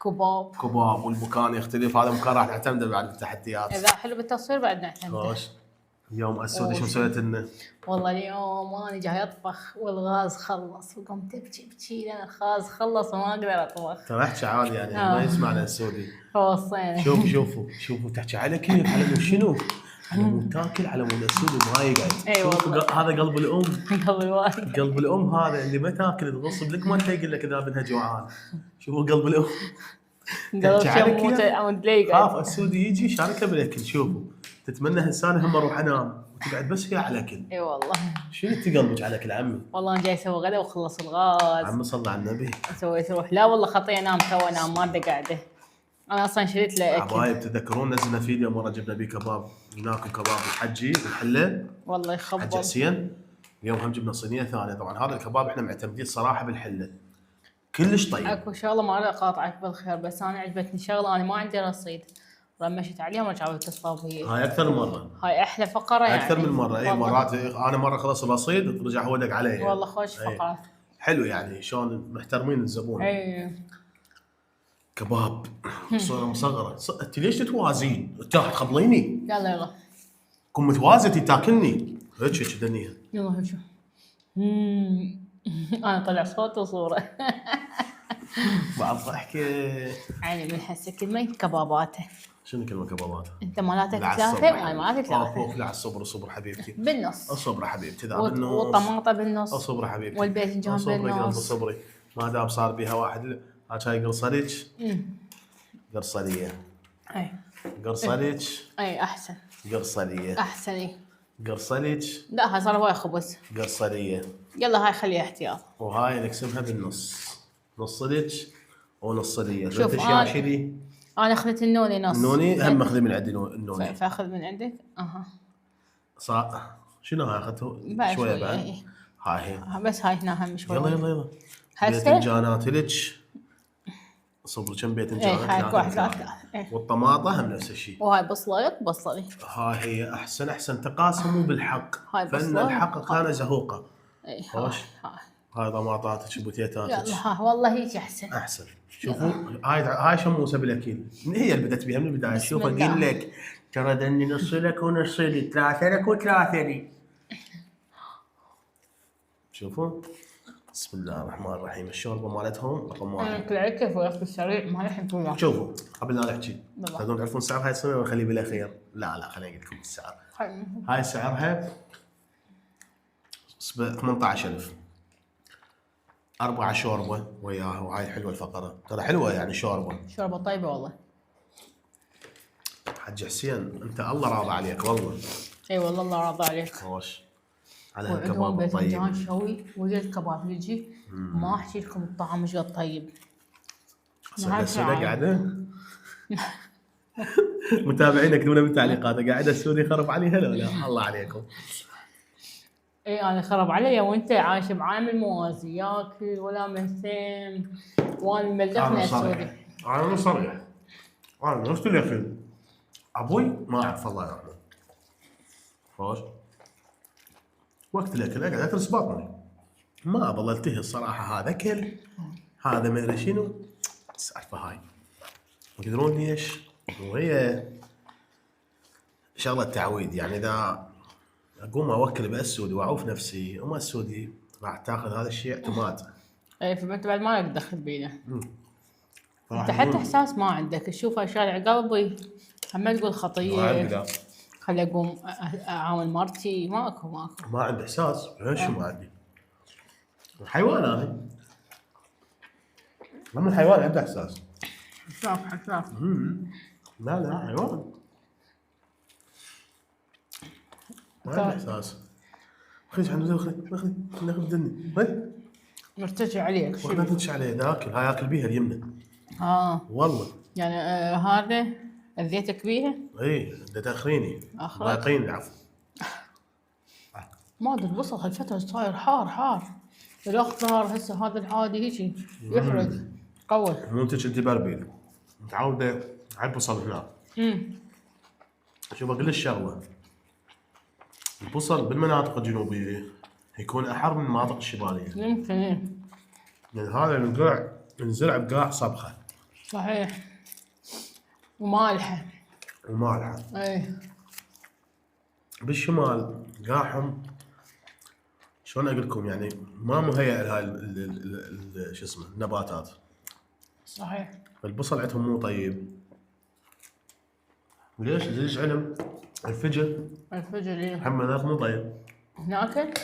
كباب والمكان يختلف. هذا مكان راح نعتمده بعد بالتحديات. اذا حلو بالتصوير بعد نعتمده. خوش. اليوم السودي شو مسويت لنا؟ والله اليوم انا جاي اطبخ والغاز خلص وقمت ابكي لان الغاز خلص وما اقدر اطبخ. ترى احكي عادي يعني ما يسمعنا السودي. وصينا. شوفوا تحكي على كيف على مود شنو؟ على مود تاكل على مود السودي ما يقعد. اي والله هذا قلب الام. قلب الوالد. قلب الام هذا اللي ما تاكل تغصب لك ما يقول لك اذا بنها جوعان. شوفوا قلب الام. قلب شموت عمود لي خاف السودي يجي يشاركه بالاكل. شوفوا تتمنى انسان هم اروح انام وتقعد بس هي على الاكل. اي والله. شنو تقلبك على الاكل عمي؟ والله انا جاي اسوي غدا وخلص الغاز. عمي صلى على النبي. سويت روح لا والله خطيه انام تو انام ما ادري قاعده. انا اصلا شريت له اكل. حبايب تذكرون نزلنا فيديو مره جبنا بيه كباب ناكل كباب الحجي بالحله. والله يخبل. حج حسين. اليوم هم جبنا صينيه ثانيه. طبعا هذا الكباب احنا معتمدين صراحه بالحله. كلش طيب. اكو شغله ما اريد اقاطعك بالخير بس انا عجبتني شغله انا ما عندي رصيد. رمشت عليهم رجعوا اتصلوا بي. هاي اكثر من مره. هاي احلى فقره يعني. اكثر من مره. اي مرات انا مره خلص الرصيد رجع هو دق علي. والله خوش فقره. حلو يعني شلون محترمين الزبون. اي كباب صوره مصغره. انت ليش تتوازين؟ انت تخبليني. يلا كن متوازي تاكلني هيك كذنيها. يلا شوف. انا طلع صوت وصوره. بعد ضحكه. عيني من حسه كلمه كباباته. شنو كلمه كبابات؟ انت مالاتك ثلاثه وانا مالتي ثلاثه. لا الصبر حبيبتي. بالنص. الصبر حبيبتي ذا بالنص. والطماطه بالنص. الصبر حبيبتي. والباذنجان بالنص. صبري ما دام صار بيها واحد. هاي قرصليك. قرصليه. اي قرصليك. اي احسن. قرصليه. احسن. قرصليك. لا هاي صار هواي خبز. قرصليه. يلا هاي خليها احتياط. وهاي نقسمها بالنص. نص ليك ونص لي. شوف انا اخذت النوني نص. النوني هم اخذ من عندي النوني. فاخذ من عندك. صح. شنو هاي اخذته شويه بعد. هاي بس هاي هنا هم شويه. يلا باذنجانات لك. صبر كم باذنجان. هاي واحد. والطماطه هم نفس الشيء. وهاي بصلي. هاي هي احسن تقاسموا بالحق. فان الحق كان زهوقه. اي هاي طماطاتك بوتيتاتك. يلا والله هيك احسن. شوفوا هاي شموسه بالاكل. هي اللي بدت بها من البدايه. شوف اقول لك ترى دني نص لك ونص لي. 3 لك و3 لي. شوفوا بسم الله الرحمن الرحيم. الشوربه مالتهم رقم 1. انا كل كيف وقت السريع ما راح نقول. شوفوا قبل لا نحكي تقدرون تعرفون سعر هاي الصينيه ولا خليه بالاخير؟ لا خليني اقول لكم السعر. هاي سعرها 18,000. 4 شوربه وياها. وهاي حلوه الفقره ترى حلوه يعني شوربه طيبه والله. حج حسين انت الله راضي عليك والله. اي والله الله راضي عليك. خوش على الكباب الطيب. باذنجان شوي وزيت الكباب يجي ما احكي لكم الطعم مش قد طيب. السودة قاعده متابعينك يكتبون بالتعليقات قاعده السوري خرب عليها لا الله عليكم. اي انا خرب علي وانت عايش بعامل موازي ياكل ولا مهتم وانا ملفنا السوري. انا صريح. انا نفس الاكل ابوي ما اعرف الله يرحمه. خوش وقت الاكل اقعد اكل صباطني ما ظل التهي الصراحه. هذا اكل هذا ما ادري شنو السالفه هاي. تدرون ليش؟ وهي شغله تعويد يعني. اذا اقوم اوكل بالسودي واعوف نفسي وما السودي راح تاخذ هذا الشيء اعتماد. اي فانت بعد ما لك تدخل بيده. انت حتى احساس ما عندك تشوفها شارع قلبي هم تقول خطيه. خلي اقوم اعاون مرتي ماكو ما عندي احساس. ليش ما عندي؟ الحيوان هذا لما الحيوان عنده احساس. حساس. لا حيوان ما عنده احساس. خذ عنده خذ ناخذ دني مرتجع عليك شو ما تنتش عليه ذاك. هاي اكل بيها اليمنى. والله يعني هذا اذيتك بيها؟ اي تاخريني ضايقيني العفو. ما ادري البصل هالفتره صاير حار. الاخضر هسه هذا العادي هيك يحرق قوي. مو انت بربيل متعوده على البصل هناك. شوف اقول لك شغله. البصل بالمناطق الجنوبيه يكون احر من المناطق الشماليه. يمكن لان هذا القاع ينزرع بقاع صبخه. صحيح. ومالحة. ومالحة. اي. بالشمال قاحم، شلون اقول لكم يعني ما مهيأ لهاي شو اسمه النباتات. صحيح. البصل عندهم مو طيب. ليش علم الفجل إيه. هم هناك مو طيب. هناك؟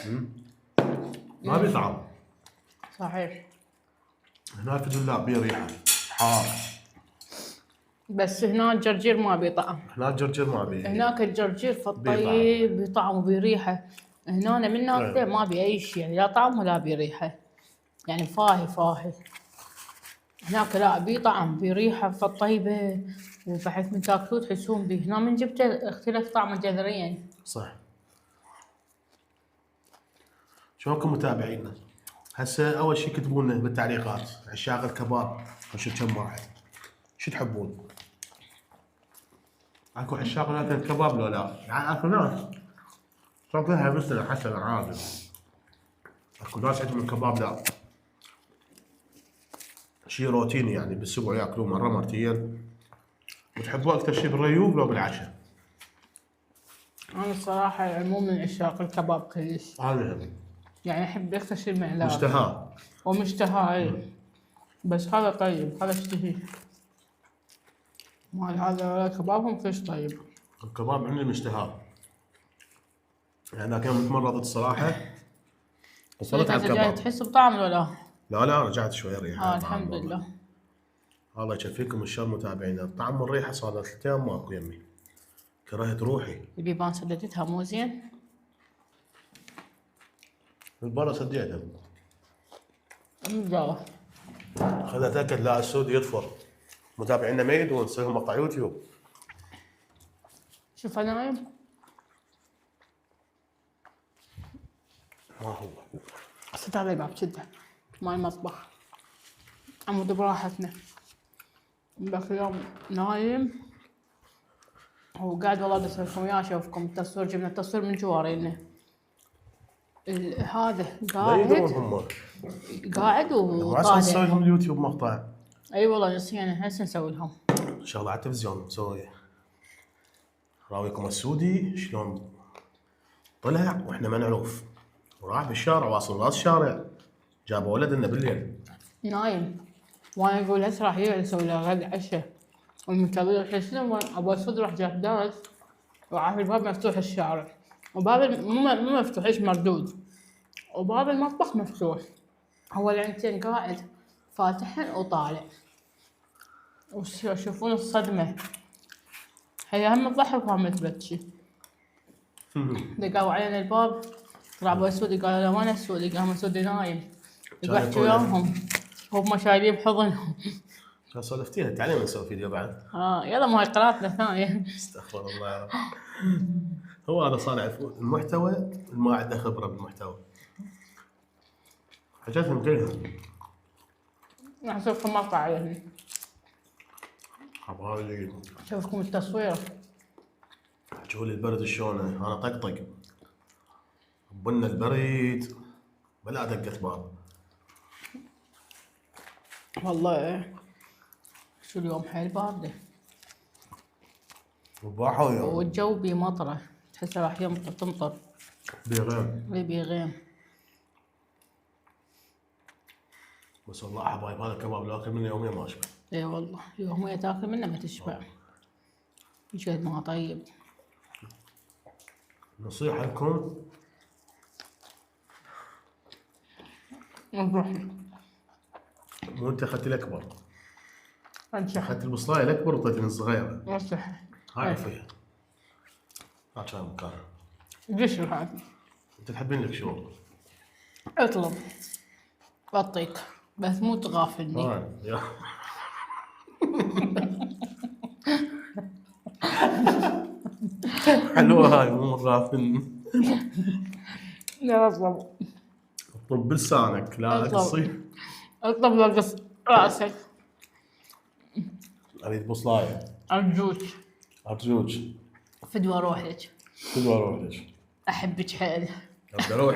ما بي طعم. صحيح. هنا الفجل لا بيه ريحه حار. بس هنا الجرجير ما بيه طعم. هناك الجرجير ما بيه. هناك الجرجير فالطيب بطعم وبريحه. هنا أنا من ناكله ما بي اي شيء، يعني لا طعم ولا بريحه، يعني فاهي. هناك لا بيه طعم بريحه فالطيبه، وبحيث من تاكلوه تحسون به. هنا من جبته اختلف طعمه جذريا. صح. شلونكم متابعينا؟ هسه اول شيء كتبوا لنا بالتعليقات عشاق الكباب وشو كم واحد، شو تحبون؟ اكو عشاق لكن الكباب لو لا؟ يعني اكو ناس تاكلها مثل حسن عادي، اكو ناس عندهم الكباب لا شيء روتيني، يعني بالاسبوع ياكلوه مره مرتين. وتحبوه اكثر شيء بالريوق لو بالعشاء؟ انا الصراحه يعني مو من عشاق الكباب كلش، هذا يعني احب اكثر شيء المعلاب مشتهاه ومشتهى. بس هذا طيب، هذا اشتهيه. مال هذا كبابهم كلش طيب. الكباب عندي مشتهاه، يعني انا كان متمرض الصراحه وصلت على الكباب. تحس بطعم ولا لا؟ لا رجعت شوي ريحه. الحمد لله. الله يشفيكم الشر متابعينا. الطعم والريحه صار 3 ايام ماكو يمي، كرهت روحي. البيبان سددتها مو زين. البرة سديتها. لا خذها تاكد لا السود يطفر. متابعينا ما يدون نسوي لهم مقطع يوتيوب. شوف انا نايم. ما هو ستار الباب شده مال المطبخ عمود براحتنا. ذاك اليوم نايم وقاعد والله بدي اسولفكم وياه اشوفكم التصوير. جبنا التصوير من جوارينا. هذا قاعد وطالع. نسوي لهم اليوتيوب مقطع. اي والله نسينا هسه نسوي لهم شغله على التلفزيون نسوي. راويكم السودي شلون طلع واحنا ما نعرف، وراح بالشارع واصل راس الشارع جاب ولد لنا بالليل نايم. وانا اقول هسه راح يقعد يسوي له غد عشاء. والمتابعين شنو ابو اسود راح جاب درس وعارف الباب مفتوح الشارع وباب مو مفتوح ايش مردود وباب المطبخ مفتوح. هو العينتين قاعد فاتحن وطالع وشوفون الصدمة. هي هم تضحك وهم تبكي. دقوا علينا الباب طلع ابو اسود قال له وانا اسود، قام اسود نايم يحكي وياهم هم شايلين بحضنهم. شو سولفتيها؟ تعالي نسوي فيديو بعد. يلا ما هي قناتنا ثانية. استغفر الله يا رب. هو هذا صانع المحتوى ما عنده خبرة بالمحتوى. حاجاتهم كلها. راح اشوفكم مقطع عليهم. حبايبي. اشوفكم التصوير. شوفوا لي البرد شلونه، انا طقطق. بنا البريد بلا دقة باب. والله شو اليوم حيل باردة. وباحوا يوم. والجو بمطرة تحسه راح يمطر تمطر. بيغيم. بيغيم. بس والله حبايب هذا الكباب لو اكل منه يومين ما اشبع. اي والله يومين تاكل منه ما تشبع. جد ما طيب. نصيحة لكم مو انت اخذت الاكبر، اخذت البصلايه الاكبر وطيتني الصغيره. مرتاح. هاي فيها. ما كان مكان. قشر هذا. انت تحبين لك شو؟ اطلب بعطيك بس مو تغافلني. يا حلوه هاي مو غافلني. لا اطلب. اطلب بلسانك لا اقصي. اطلب لا قص راسك. اريد بصلايه. ارجوك. فدوى روحك. فدوى روحك. احبك حيل. ابدا روح.